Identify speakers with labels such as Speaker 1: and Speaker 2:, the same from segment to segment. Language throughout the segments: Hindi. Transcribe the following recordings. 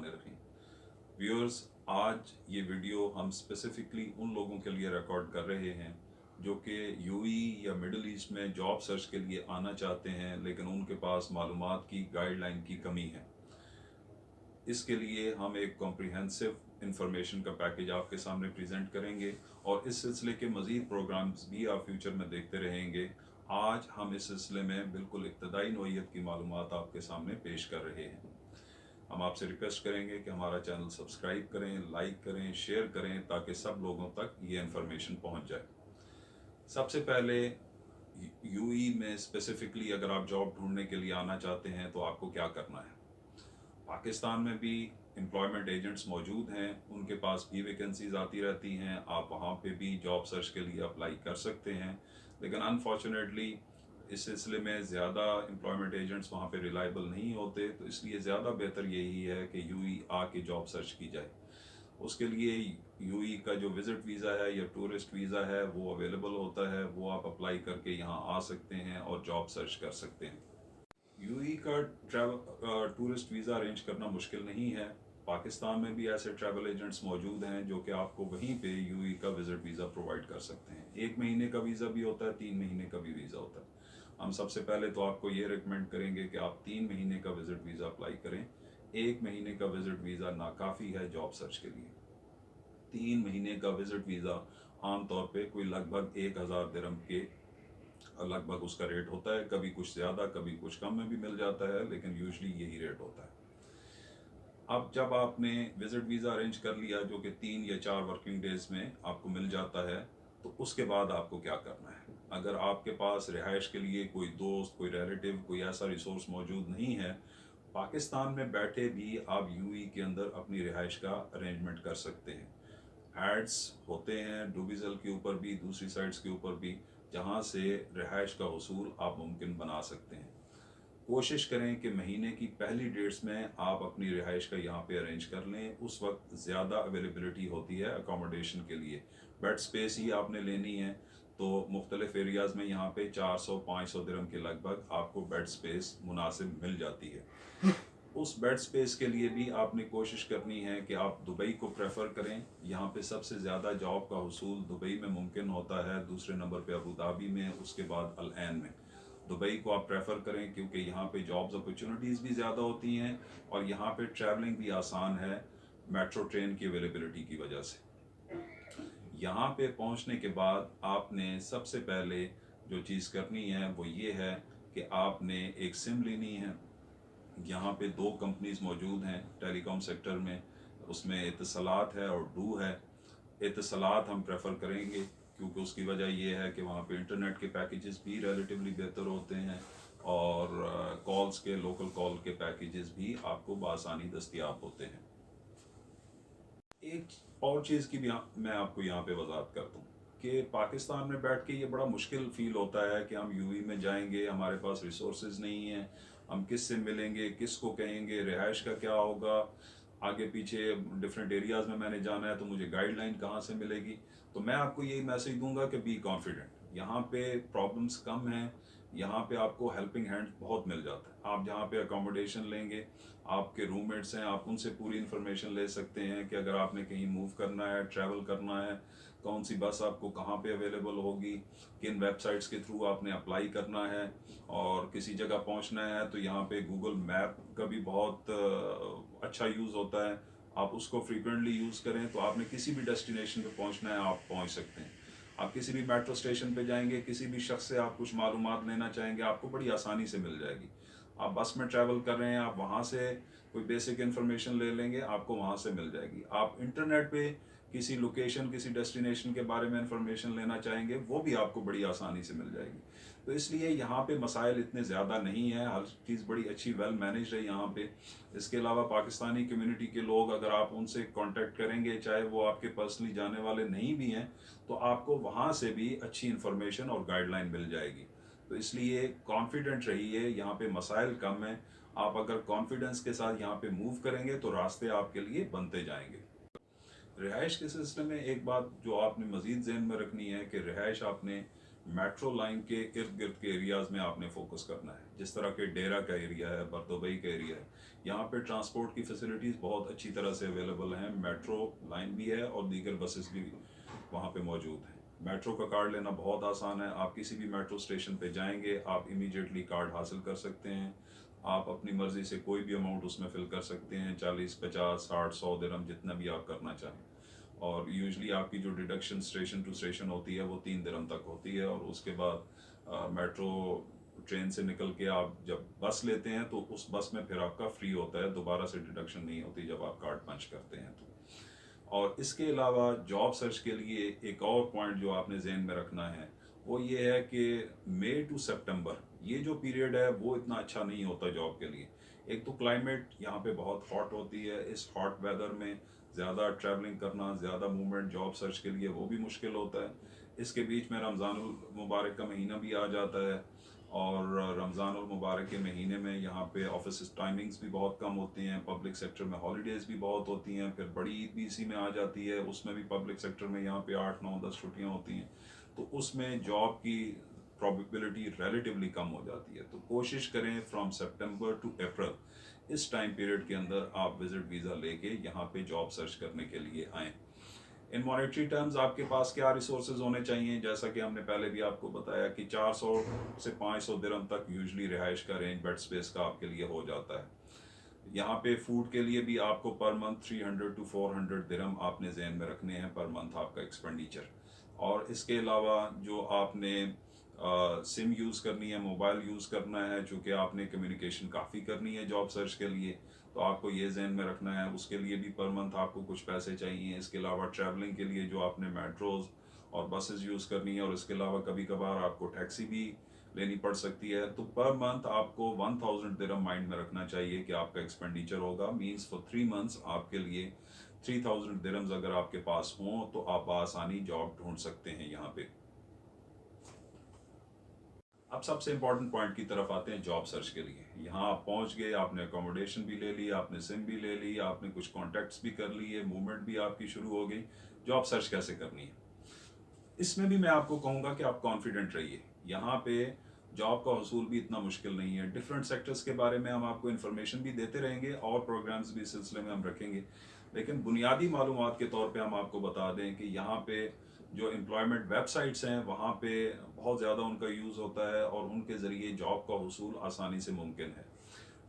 Speaker 1: बिस्मिल्लाहिर्रहमानिर्रहीम। व्यूअर्स, आज ये वीडियो हम स्पेसिफिकली उन लोगों के लिए रिकॉर्ड कर रहे हैं जो कि यूएई या मिडल ईस्ट में जॉब सर्च के लिए आना चाहते हैं, लेकिन उनके पास मालूमात की गाइडलाइन की कमी है। इसके लिए हम एक कॉम्प्रिहेंसिव इंफॉर्मेशन का पैकेज आपके सामने प्रेजेंट करेंगे और इस सिलसिले के मज़ीद प्रोग्राम्स भी आप फ्यूचर में देखते रहेंगे। आज हम इस सिलसिले में बिल्कुल इब्तदाई नौइयत की मालूमात आपके सामने पेश कर रहे हैं। हम आपसे रिक्वेस्ट करेंगे कि हमारा चैनल सब्सक्राइब करें, लाइक करें, शेयर करें ताकि सब लोगों तक ये इन्फॉर्मेशन पहुंच जाए। सबसे पहले यूई में स्पेसिफिकली अगर आप जॉब ढूंढने के लिए आना चाहते हैं तो आपको क्या करना है। पाकिस्तान में भी एम्प्लॉयमेंट एजेंट्स मौजूद हैं, उनके पास भी वैकेंसीज आती रहती हैं, आप वहाँ पे भी जॉब सर्च के लिए अप्लाई कर सकते हैं। लेकिन अनफॉर्चुनेटली इस सिलसिले में ज़्यादा एम्प्लॉयमेंट एजेंट्स वहाँ पे रिलायबल नहीं होते, तो इसलिए ज़्यादा बेहतर यही है कि यूई आके जॉब सर्च की जाए। उसके लिए यूई का जो विज़िट वीज़ा है या टूरिस्ट वीज़ा है वो अवेलेबल होता है, वो आप अप्लाई करके यहाँ आ सकते हैं और जॉब सर्च कर सकते हैं। यूएई का ट्रैवल टूरिस्ट वीज़ा अरेंज करना मुश्किल नहीं है। पाकिस्तान में भी ऐसे ट्रैवल एजेंट्स मौजूद हैं जो कि आपको वहीं पे यूएई का विज़िट वीज़ा प्रोवाइड कर सकते हैं। 1 महीने का वीज़ा भी होता है, 3 महीने का भी वीज़ा होता है। हम सबसे पहले तो आपको ये रिकमेंड करेंगे कि आप 3 महीने का विज़िट वीज़ा अप्लाई करें। 1 महीने का विज़िट वीज़ा नाकाफ़ी है जॉब सर्च के लिए। 3 महीने का विज़िट वीज़ा आमतौर पे कोई लगभग 1000 दिरहम के लगभग उसका रेट होता है। कभी कुछ ज़्यादा कभी कुछ कम में भी मिल जाता है, लेकिन यूजली यही रेट होता है। अब जब आपने विजिट वीज़ा अरेंज कर लिया जो कि 3 या 4 वर्किंग डेज में आपको मिल जाता है, तो उसके बाद आपको क्या करना है। अगर आपके पास रिहाइश के लिए कोई दोस्त, कोई रिलेटिव, कोई ऐसा रिसोर्स मौजूद नहीं है, पाकिस्तान में बैठे भी आप यूएई के अंदर अपनी रिहाइश का अरेंजमेंट कर सकते हैं। एड्स होते हैं डूबिजल के ऊपर भी, दूसरी साइट्स के ऊपर भी, जहाँ से रिहाइश का हुसूल आप मुमकिन बना सकते हैं। कोशिश करें कि महीने की पहली डेट्स में आप अपनी रिहाइश का यहाँ पे अरेंज कर लें। उस वक्त ज़्यादा अवेलेबिलिटी होती है अकोमोडेशन के लिए। बेड स्पेस ही आपने लेनी है तो मुख्तलिफ एरियाज़ में यहाँ पे 400-500 दिरहम के लगभग आपको बेड स्पेस मुनासिब मिल जाती है। उस बेड स्पेस के लिए भी आपने कोशिश करनी है कि आप दुबई को प्रेफर करें। यहाँ पे सबसे ज़्यादा जॉब का हुसूल दुबई में मुमकिन होता है, दूसरे नंबर पे अबू धाबी में, उसके बाद अल ऐन में। दुबई को आप प्रेफर करें क्योंकि यहाँ पे जॉब्स अपॉर्चुनिटीज़ भी ज़्यादा होती हैं और यहाँ पे ट्रैवलिंग भी आसान है मेट्रो ट्रेन की अवेलेबिलिटी की वजह से। यहाँ पे पहुँचने के बाद आपने सबसे पहले जो चीज़ करनी है वो ये है कि आपने एक सिम लेनी है। यहाँ पे 2 कंपनीज मौजूद हैं टेलीकॉम सेक्टर में, उसमें इत्तसलात है और डू है। इत्तसलात हम प्रेफर करेंगे क्योंकि उसकी वजह यह है कि वहाँ पे इंटरनेट के पैकेजेस भी रिलेटिवली बेहतर होते हैं और कॉल्स के, लोकल कॉल के पैकेजेस भी आपको बआसानी दस्तियाब होते हैं। एक और चीज़ की भी मैं आपको यहाँ पे वजाहत कर दूँ कि पाकिस्तान में बैठ के ये बड़ा मुश्किल फील होता है कि हम यूएई में जाएंगे, हमारे पास रिसोर्सेज नहीं हैं, हम किससे मिलेंगे, किसको कहेंगे, रिहाइश का क्या होगा, आगे पीछे डिफरेंट एरियाज़ में मैंने जाना है तो मुझे गाइडलाइन कहाँ से मिलेगी। तो मैं आपको यही मैसेज दूंगा कि बी कॉन्फिडेंट। यहाँ पे प्रॉब्लम्स कम हैं, यहाँ पे आपको हेल्पिंग हैंड बहुत मिल जाता है। आप जहाँ पे अकोमोडेशन लेंगे, आपके रूममेट्स हैं, आप उनसे पूरी इन्फॉर्मेशन ले सकते हैं कि अगर आपने कहीं मूव करना है, ट्रैवल करना है, कौन सी बस आपको कहाँ पे अवेलेबल होगी, किन वेबसाइट्स के थ्रू आपने अप्लाई करना है, और किसी जगह पहुँचना है तो यहाँ पे गूगल मैप का भी बहुत अच्छा यूज़ होता है। आप उसको फ्रीक्वेंटली यूज़ करें तो आपने किसी भी डेस्टिनेशन पे पहुँचना है आप पहुँच सकते हैं। आप किसी भी मेट्रो स्टेशन पे जाएंगे, किसी भी शख्स से आप कुछ मालूमात लेना चाहेंगे, आपको बड़ी आसानी से मिल जाएगी। आप बस में ट्रैवल कर रहे हैं, आप वहाँ से कोई बेसिक इन्फॉर्मेशन ले लेंगे, आपको वहाँ से मिल जाएगी। आप इंटरनेट पे किसी लोकेशन, किसी डेस्टिनेशन के बारे में इंफॉर्मेशन लेना चाहेंगे, वो भी आपको बड़ी आसानी से मिल जाएगी। तो इसलिए यहाँ पे मसाइल इतने ज़्यादा नहीं है, हर चीज़ बड़ी अच्छी वेल मैनेज है यहाँ पे। इसके अलावा पाकिस्तानी कम्युनिटी के लोग, अगर आप उनसे कांटेक्ट करेंगे, चाहे वो आपके पर्सनली जाने वाले नहीं भी हैं, तो आपको वहाँ से भी अच्छी इन्फॉर्मेशन और गाइडलाइन मिल जाएगी। तो इसलिए कॉन्फिडेंट रहिए, यहाँ पे मसाइल कम हैं। आप अगर कॉन्फिडेंस के साथ यहाँ पे मूव करेंगे तो रास्ते आपके लिए बनते जाएंगे। रिहाइश के सिलसिले में एक बात जो आपने मज़ीद जहन में रखनी है कि रिहाइश आपने मेट्रो लाइन के इर्द गिर्द के एरियाज़ में आपने फोकस करना है। जिस तरह के डेरा का एरिया है, बरदुबई का एरिया है, यहाँ पे ट्रांसपोर्ट की फैसिलिटीज़ बहुत अच्छी तरह से अवेलेबल हैं। मेट्रो लाइन भी है और दीगर बसेस भी वहाँ पे मौजूद हैं। मेट्रो का कार्ड लेना बहुत आसान है। आप किसी भी मेट्रो स्टेशन पे जाएंगे, आप इमीडिएटली कार्ड हासिल कर सकते हैं। आप अपनी मर्ज़ी से कोई भी अमाउंट उसमें फिल कर सकते हैं, 40, 50, 60, 100 दिरहम, जितना भी आप करना चाहें। और यूजली आपकी जो डिडक्शन स्टेशन टू स्टेशन होती है वो 3 दिरहम तक होती है। और उसके बाद मेट्रो ट्रेन से निकल के आप जब बस लेते हैं तो उस बस में फिर आपका फ्री होता है, दोबारा से डिडक्शन नहीं होती जब आप कार्ड पंच करते हैं तो। और इसके अलावा जॉब सर्च के लिए एक और पॉइंट जो आपने जहन में रखना है वो ये है कि मई टू सितंबर ये जो पीरियड है वो इतना अच्छा नहीं होता जॉब के लिए। एक तो क्लाइमेट यहाँ पे बहुत हॉट होती है, इस हॉट वेदर में ज़्यादा ट्रैवलिंग करना, ज़्यादा मूवमेंट जॉब सर्च के लिए वो भी मुश्किल होता है। इसके बीच में रमज़ानुल मुबारक का महीना भी आ जाता है और रमज़ानुल मुबारक के महीने में यहाँ पे ऑफिस टाइमिंग्स भी बहुत कम होती हैं, पब्लिक सेक्टर में हॉलीडेज़ भी बहुत होती हैं, फिर बड़ी ईद भी इसी में आ जाती है, उसमें भी पब्लिक सेक्टर में यहाँ पे 8, 9, 10 छुट्टियाँ होती हैं। तो उसमें जॉब की प्रोबेबिलिटी रिलेटिवली कम हो जाती है। तो कोशिश करें फ्रॉम सितंबर टू अप्रैल इस टाइम पीरियड के अंदर आप विजिट वीज़ा लेके यहाँ पे जॉब सर्च करने के लिए आएँ। इन मॉनेटरी टर्म्स आपके पास क्या रिसोर्सेज होने चाहिए, जैसा कि हमने पहले भी आपको बताया कि 400 से 500 दिरहम तक यूजली रिहाइश का रेंज बेड स्पेस का आपके लिए हो जाता है। यहाँ पे फूड के लिए भी आपको पर मंथ 300 टू 400 दिरहम आपने जहन में रखने हैं पर मंथ आपका एक्सपेंडिचर। और इसके अलावा जो आपने सिम यूज़ करनी है, मोबाइल यूज़ करना है, चूँकि आपने कम्युनिकेशन काफ़ी करनी है जॉब सर्च के लिए, तो आपको ये जहन में रखना है उसके लिए भी पर मंथ आपको कुछ पैसे चाहिए। इसके अलावा ट्रैवलिंग के लिए जो आपने मेट्रोज और बसेस यूज़ करनी है, और इसके अलावा कभी कभार आपको टैक्सी भी लेनी पड़ सकती है, तो पर मंथ आपको 1000 दिरहम माइंड में रखना चाहिए कि आपका एक्सपेंडिचर होगा। मीन्स फॉर 3 मंथ्स आपके लिए 3000 दिरहम्स अगर आपके पास हों तो आप आसानी जॉब ढूंढ सकते हैं यहाँ पे। अब सबसे इम्पोर्टेंट पॉइंट की तरफ आते हैं जॉब सर्च के लिए। यहाँ आप पहुँच गए, आपने अकोमोडेशन भी ले ली, आपने सिम भी ले ली, आपने कुछ कॉन्टैक्ट्स भी कर लिए, मूवमेंट भी आपकी शुरू हो गई। जॉब सर्च कैसे करनी है, इसमें भी मैं आपको कहूँगा कि आप कॉन्फिडेंट रहिए। यहाँ पे जॉब का हसूल भी इतना मुश्किल नहीं है। डिफरेंट सेक्टर्स के बारे में हम आपको इन्फॉर्मेशन भी देते रहेंगे और प्रोग्राम्स भी इस सिलसिले में हम रखेंगे, लेकिन बुनियादी मालूमात के तौर पे हम आपको बता दें कि यहाँ पे जो एम्प्लॉयमेंट वेबसाइट्स हैं वहाँ पे बहुत ज़्यादा उनका यूज़ होता है और उनके ज़रिए जॉब का हसूल आसानी से मुमकिन है।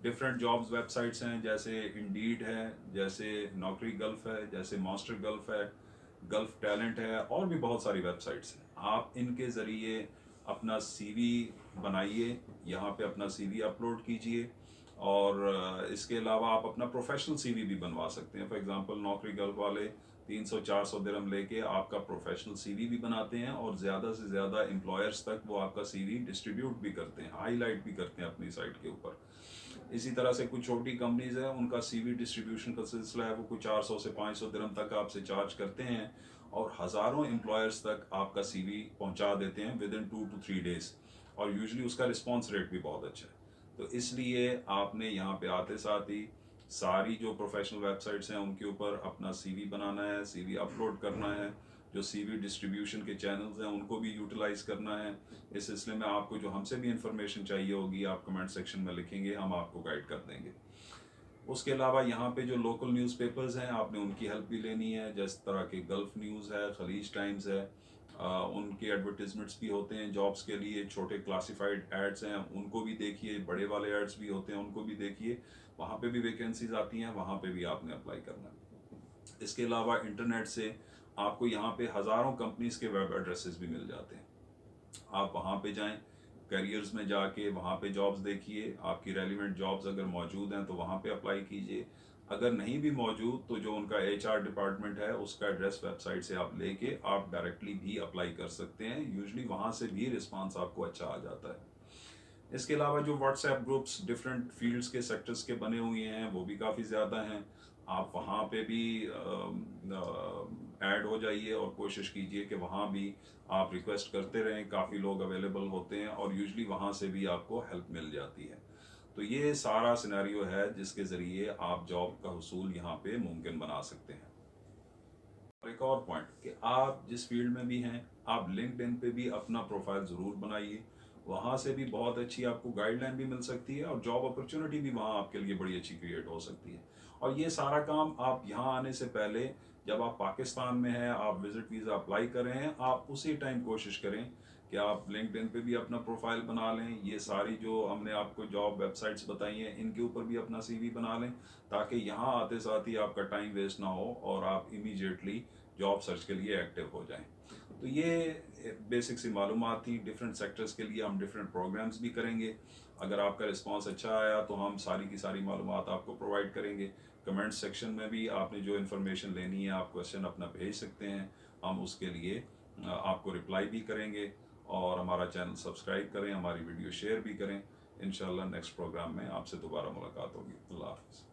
Speaker 1: डिफरेंट जॉब्स वेबसाइट्स हैं, जैसे इंडीड है, जैसे नौकरी गल्फ है, जैसे मास्टर गल्फ है, गल्फ टैलेंट है, और भी बहुत सारी वेबसाइट्स हैं। आप इनके ज़रिए अपना सीवी बनाइए, यहाँ पे अपना सीवी अपलोड कीजिए। और इसके अलावा आप अपना प्रोफेशनल सीवी भी बनवा सकते हैं। फॉर एग्जांपल नौकरी गल्फ वाले 300-400 दिरहम लेके आपका प्रोफेशनल सीवी भी बनाते हैं और ज़्यादा से ज़्यादा एम्प्लॉयर्स तक वो आपका सीवी डिस्ट्रीब्यूट भी करते हैं, हाईलाइट भी करते हैं अपनी साइट के ऊपर। इसी तरह से कुछ छोटी कंपनीज है, उनका सीवी डिस्ट्रीब्यूशन का सिलसिला है, वो कुछ 400 से 500 दिरहम तक आपसे चार्ज करते हैं और हज़ारों एम्प्लॉयर्स तक आपका सीवी पहुंचा देते हैं विद इन 2 to 3 डेज। और यूजली उसका रिस्पॉन्स रेट भी बहुत अच्छा है। तो इसलिए आपने यहाँ पे आते साथ ही सारी जो प्रोफेशनल वेबसाइट्स हैं उनके ऊपर अपना सीवी बनाना है, सीवी अपलोड करना है। जो सीवी डिस्ट्रीब्यूशन के चैनल्स हैं उनको भी यूटिलाइज करना है। इस सिलसिले में आपको जो हमसे भी इंफॉर्मेशन चाहिए होगी आप कमेंट सेक्शन में लिखेंगे, हम आपको गाइड कर देंगे। उसके अलावा यहाँ पे जो लोकल न्यूज़पेपर्स हैं आपने उनकी हेल्प भी लेनी है, जिस तरह के गल्फ न्यूज़ है, खलीज टाइम्स है, उनके एडवर्टीजमेंट्स भी होते हैं जॉब्स के लिए। छोटे क्लासिफाइड एड्स हैं उनको भी देखिए, बड़े वाले एड्स भी होते हैं उनको भी देखिए, वहाँ पे भी वैकेंसीज आती हैं, वहाँ पे भी आपने अप्लाई करना है। इसके अलावा इंटरनेट से आपको यहाँ पे हज़ारों कंपनीज के वेब एड्रेसेस भी मिल जाते हैं। आप वहाँ पे जाएं, करियर्स में जाके वहाँ पे जॉब्स देखिए, आपकी रेलिवेंट जॉब्स अगर मौजूद हैं तो वहाँ पे अप्लाई कीजिए। अगर नहीं भी मौजूद तो जो उनका एचआर डिपार्टमेंट है उसका एड्रेस वेबसाइट से आप लेके आप डायरेक्टली भी अप्लाई कर सकते हैं। यूजली वहाँ से भी रिस्पांस आपको अच्छा आ जाता है। इसके अलावा जो व्हाट्सएप ग्रुप्स डिफरेंट फील्ड्स के सेक्टर्स के बने हुए हैं वो भी काफ़ी ज़्यादा हैं। आप वहाँ पे भी ऐड हो जाइए और कोशिश कीजिए कि वहाँ भी आप रिक्वेस्ट करते रहें। काफ़ी लोग अवेलेबल होते हैं और यूजली वहाँ से भी आपको हेल्प मिल जाती है। तो ये सारा सिनेरियो है जिसके ज़रिए आप जॉब का हुसूल यहाँ पे मुमकिन बना सकते हैं। और एक और पॉइंट कि आप जिस फील्ड में भी हैं, आप लिंक्डइन पे भी अपना प्रोफाइल ज़रूर बनाइए। वहाँ से भी बहुत अच्छी आपको गाइडलाइन भी मिल सकती है और जॉब अपॉर्चुनिटी भी वहाँ आपके लिए बड़ी अच्छी क्रिएट हो सकती है। और ये सारा काम आप यहाँ आने से पहले, जब आप पाकिस्तान में हैं, आप विजिट वीज़ा अप्लाई कर रहे हैं, आप उसी टाइम कोशिश करें कि आप लिंक्डइन पे भी अपना प्रोफाइल बना लें। ये सारी जो हमने आपको जॉब वेबसाइट्स बताई हैं, इनके ऊपर भी अपना सीवी बना लें, ताकि यहाँ आते साथ ही आपका टाइम वेस्ट ना हो और आप इमीडिएटली जॉब सर्च के लिए एक्टिव हो जाएं। तो ये बेसिक सी मालूमात थी। डिफरेंट सेक्टर्स के लिए हम डिफरेंट प्रोग्राम्स भी करेंगे। अगर आपका रिस्पांस अच्छा आया तो हम सारी की सारी मालूमात आपको प्रोवाइड करेंगे। कमेंट सेक्शन में भी आपने जो इन्फॉर्मेशन लेनी है, आप क्वेश्चन अपना भेज सकते हैं, हम उसके लिए आपको रिप्लाई भी करेंगे। और हमारा चैनल सब्सक्राइब करें, हमारी वीडियो शेयर भी करें। इंशाल्लाह नेक्स्ट प्रोग्राम में आपसे दोबारा मुलाकात होगी। अल्लाह हाफ़िज़।